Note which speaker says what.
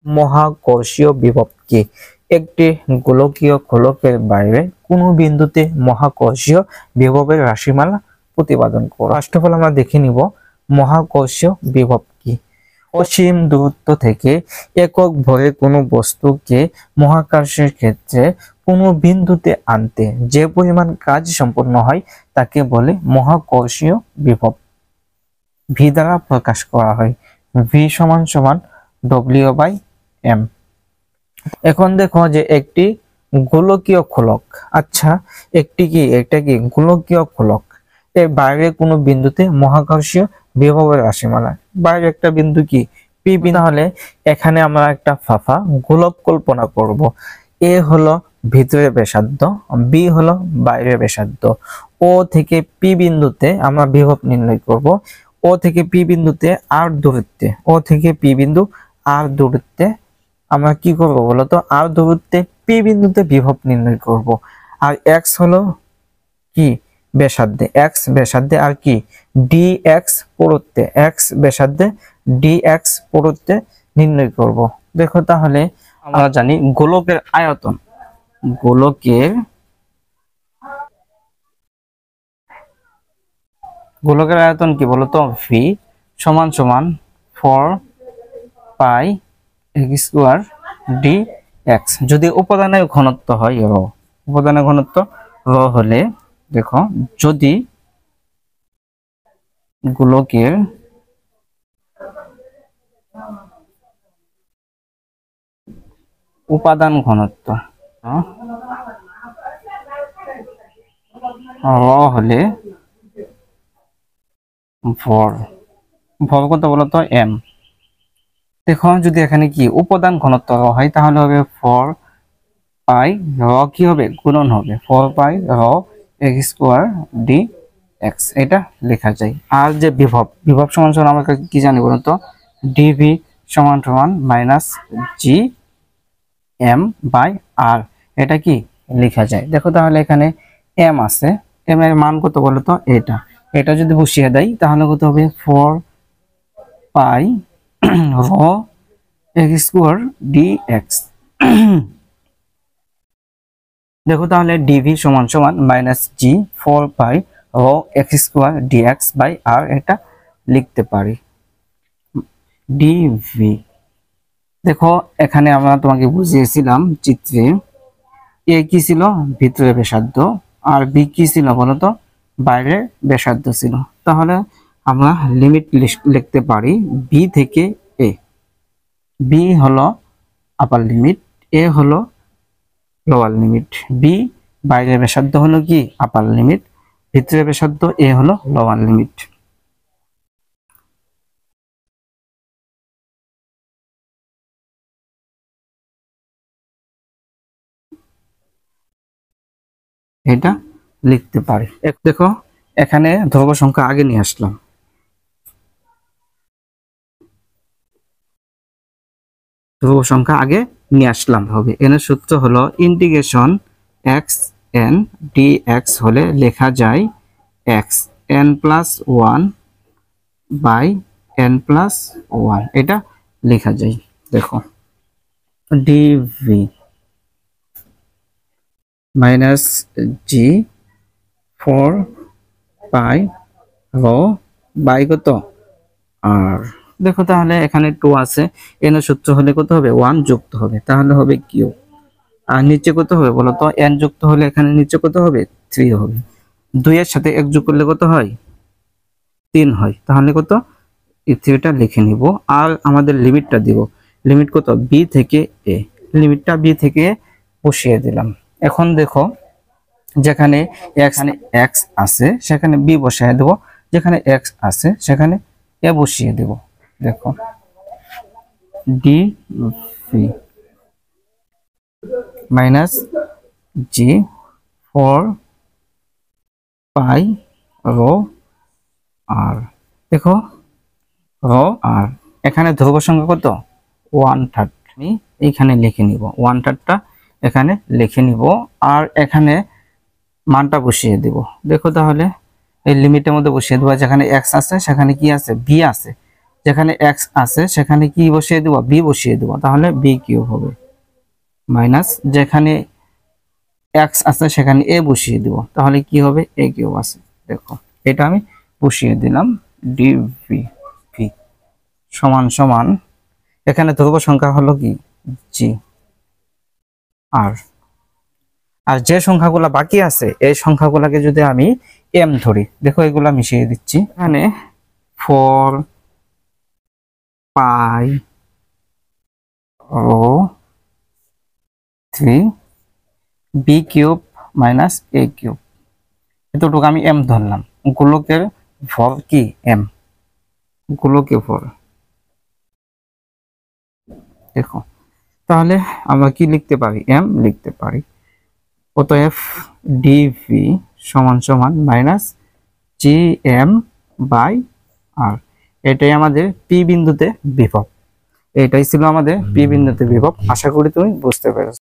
Speaker 1: মহাকর্ষীয় বিভব কি? একটি গোলকীয় গোলকের বাইরে কোনো বিন্দুতে মহাকর্ষীয় বিভবের রাশিমালা প্রতিপাদন করো। ফার্স্ট অফ অল আমরা দেখে নিব মহাকর্ষীয় বিভব কি। অসীম দূরত্ব থেকে একক ভরে কোনো বস্তুকে মহাকর্ষের ক্ষেত্রে কোনো বিন্দুতে আনতে যে পরিমাণ কাজ সম্পন্ন হয় তাকে বলে মহাকর্ষীয় বিভব। ভি দ্বারা প্রকাশ করা হয়। ভি সমান সমান W/m। এখন দেখো যে একটি গোলকীয় খোলক, আচ্ছা এটা কি গোলকীয় খোলক, এর বাইরে কোনো বিন্দুতে মহাকর্ষীয় বিভবের রাশিমালা, বাইরে একটা বিন্দু কি পি বিন্দু। তাহলে এখানে আমরা একটা ফাঁপা গোলক কল্পনা করব। এ হলো ভিতরে ব্যাসার্ধ, বি হলো বাইরের ব্যাসার্ধ। ও থেকে পি বিন্দুতে আমরা বিভব নির্ণয় করব। ও থেকে পি বিন্দুতে আর দূরত্বে, ও থেকে পি বিন্দু আর দূরত্বে আমরা কি করব বলতো, আর দূরত্বে পি বিন্দুতে বিভব নির্ণয় করব। আর এক্স হলো কি ব্যাসার্ধে, এক্স ব্যাসার্ধে আর কি dx পুরুত্বে, এক্স ব্যাসার্ধে dx পুরুত্বে নির্ণয় করব। দেখো তাহলে আমরা জানি গোলকের আয়তন, গোলকের আয়তন কি বলতো, v সমান সমান 4πx² dx। যদি উপাদানের ঘনত্ব হয় ρ, উপাদানের ঘনত্ব ρ হলে দেখো, যদি গোলকের উপাদান ঘনত্ব ρ হলে ভর কত বলতো m। দেখো যদি এখানে কি উপাদান ঘনত্ব ρ হয় তাহলে হবে 4π ρ কি হবে গুণন হবে 4π x² dx। এটা লেখা যায়। আর যে বিভব সমান সমান আমরা কি জানি বলতো, dv সমান সমান -gm/r। এটা কি লেখা যায়। দেখো তাহলে এখানে m আছে, m এর মান কত বলতো, এটা যদি বসিয়ে দেই তাহলে কত হবে 4π ρ x² dx। দেখো তাহলে dv সমান সমান -g 4π ρ x² dx/r। এটা লিখতে পারি dv। দেখো এখানে আমরা তোমাকে বুঝিয়েছিলাম চিত্রে, এ কি ছিল ভিতরে ব্যাসার্ধ, আর বি কি ছিল বলতো বাইরে ব্যাসার্ধ ছিল। তাহলে আমরা লিমিট লিখতে পারি বি থেকে এ। বি হলো আপার লিমিট, এ হলো লোয়ার লিমিট। বি বাইরের ব্যাসার্ধ হলো কি আপার লিমিট, ভিতরে ব্যাসার্ধ এ হলো লোয়ার লিমিট। এটা লিখতে পারি। দেখো এখানে ধ্রুব সংখ্যা আগে নিয়ে আসলাম, ধ্রুব সংখ্যা আগে নিয়ে আসলাম হবে। এর সূত্র হলো ইন্টিগ্রেশন xn dx হলে লেখা যায় xn+1/n+1। এটা লেখা যায়। দেখো dv -g 4π ρ বাই কত আর। দেখো তাহলে এখানে 2 আছে, n এর সূত্র হলে কত হবে 1 যুক্ত হবে, তাহলে হবে কিউ। আর নিচে কত হবে বলতো, n যুক্ত হলে এখানে নিচে কত হবে 3 হবে। 2 এর সাথে 1 যোগ করলে কত হয় 3 হয়। তাহলে কত এই 3টা লিখে নিব। আর আমাদের লিমিটটা দিব, লিমিট কত b থেকে a, লিমিটটা b থেকে বসিয়ে দিলাম। এখন দেখো যেখানে x আছে সেখানে b বসিয়ে দেব, যেখানে x আছে সেখানে a বসিয়ে দেব। দেখো dv -g 4π ρ r। দেখো ρ r, এখানে ধ্রুব সংখ্যা কত 1/3। আমি এইখানে লিখে নিব 1/3টা এখানে লিখে নিব, আর এখানে মানটা বসিয়ে দেব। দেখো তাহলে এই লিমিটের মধ্যে বসিয়ে দেবো, যেখানে x আছে সেখানে কি আছে b আছে, যেখানে x আছে সেখানে কি বসিয়ে দেব, b বসিয়ে দেব, তাহলে b কিউব হবে, মাইনাস যেখানে x আছে সেখানে a বসিয়ে দেব, তাহলে কি হবে, a কিউব আছে। দেখো এটা আমি বসিয়ে দিলাম, dv সমান সমান, এখানে ধ্রুব সংখ্যা হলো কি g, আর যে সংখ্যাগুলো বাকি আছে এই সংখ্যাগুলোকে যদি আমি m ধরি, দেখো এগুলা মিশিয়ে দিচ্ছি, এখানে 4 পাই ও 3 b cube minus a cube, এতটুকু আমি m ধরলাম। গোলকের ভর কি m, গোলকের ভর। দেখো তাহলে আমরা কি লিখতে পারি, m লিখতে পারি। অতএব dv সমান সমান মাইনাস gm বাই r, এটাই আমাদের p বিন্দুতে বিভব। এটাই ছিল আমাদের p বিন্দুতে বিভব। আশা করি তুমি বুঝতে পেরেছো।